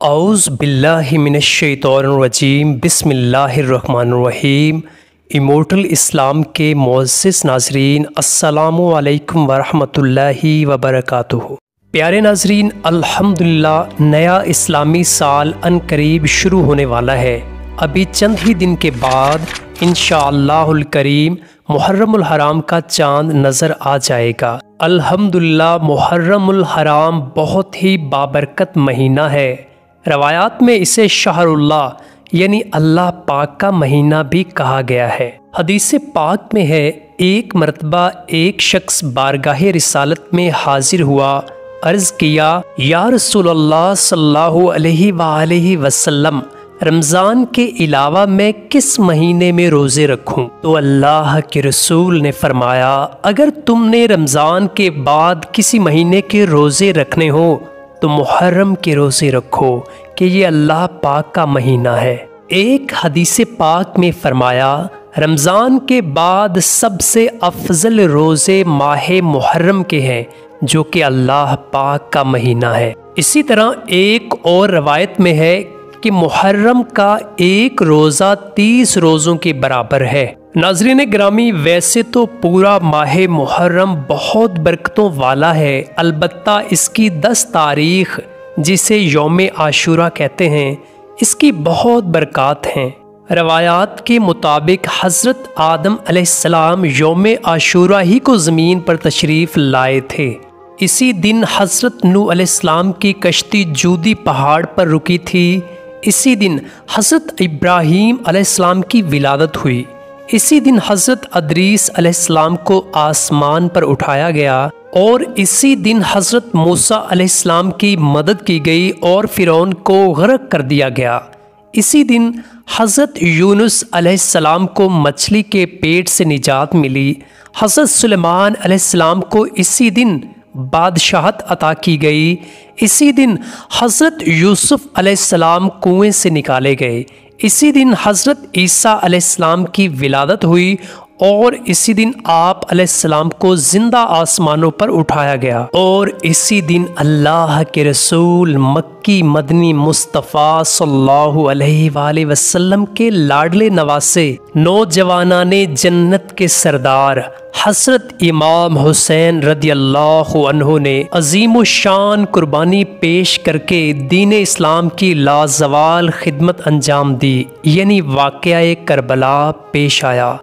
اعوذ باللہ من الشیطان الرجیم بسم اللہ الرحمن الرحیم۔ ایمورٹل اسلام کے معزز ناظرین، السلام علیکم ورحمۃ اللہ وبرکاتہ۔ پیارے ناظرین، الحمدللہ نیا اسلامی سال عنقریب شروع ہونے والا ہے۔ ابھی چند ہی دن کے بعد انشاءاللہ الکریم محرم الحرام کا چاند نظر آ جائے گا۔ الحمدللہ محرم الحرام بہت ہی بابرکت مہینہ ہے۔ روایات میں اسے شہر اللہ یعنی اللہ پاک کا مہینہ بھی کہا گیا ہے۔ حدیث پاک میں ہے، ایک مرتبہ ایک شخص بارگاہ رسالت میں حاضر ہوا، عرض کیا، یا رسول اللہ صلی اللہ علیہ وآلہ وسلم، رمضان کے علاوہ میں کس مہینے میں روزے رکھوں؟ تو اللہ کے رسول نے فرمایا، اگر تم نے رمضان کے بعد کسی مہینے کے روزے رکھنے ہو تو محرم کے روزے رکھو کہ یہ اللہ پاک کا مہینہ ہے۔ ایک حدیث پاک میں فرمایا، رمضان کے بعد سب سے افضل روزے ماہ محرم کے ہیں جو کہ اللہ پاک کا مہینہ ہے۔ اسی طرح ایک اور روایت میں ہے کہ محرم کا ایک روزہ 30 روزوں کے برابر ہے۔ ناظرین گرامی، ویسے تو پورا ماہ محرم بہت برکتوں والا ہے، البتہ اس کی 10 تاریخ جسے یوم عاشوراء کہتے ہیں، اس کی بہت برکات ہیں۔ روایات کے مطابق حضرت آدم علیہ السلام یوم عاشوراء ہی کو زمین پر تشریف لائے تھے۔ اسی دن حضرت نوح علیہ السلام کی کشتی جودی پہاڑ پر رکی تھی۔ اسی دن حضرت ابراہیم علیہ السلام کی ولادت ہوئی۔ اسی دن حضرت ادریس علیہ السلام کو آسمان پر اٹھایا گیا، اور اسی دن حضرت موسیٰ علیہ السلام کی مدد کی گئی اور فرعون کو غرق کر دیا گیا۔ اسی دن حضرت یونس علیہ السلام کو مچھلی کے پیٹ سے نجات ملی۔ حضرت سلیمان علیہ السلام کو اسی دن بادشاہت عطا کی گئی۔ اسی دن حضرت یوسف علیہ السلام کنویں سے نکالے گئے۔ اسی دن حضرت عیسیٰ علیہ السلام کی ولادت ہوئی، اور اسی دن آپ علیہ السلام کو زندہ آسمانوں پر اٹھایا گیا، اور اسی دن اللہ کے رسول مکی مدنی مصطفیٰ صلی اللہ علیہ وآلہ وسلم کے لاڈلے نواسے، نوجوانان جنت کے سردار حضرت امام حسین رضی اللہ عنہ نے عظیم الشان قربانی پیش کر کے دین اسلام کی لازوال خدمت انجام دی، یعنی واقعہ کربلا پیش آیا۔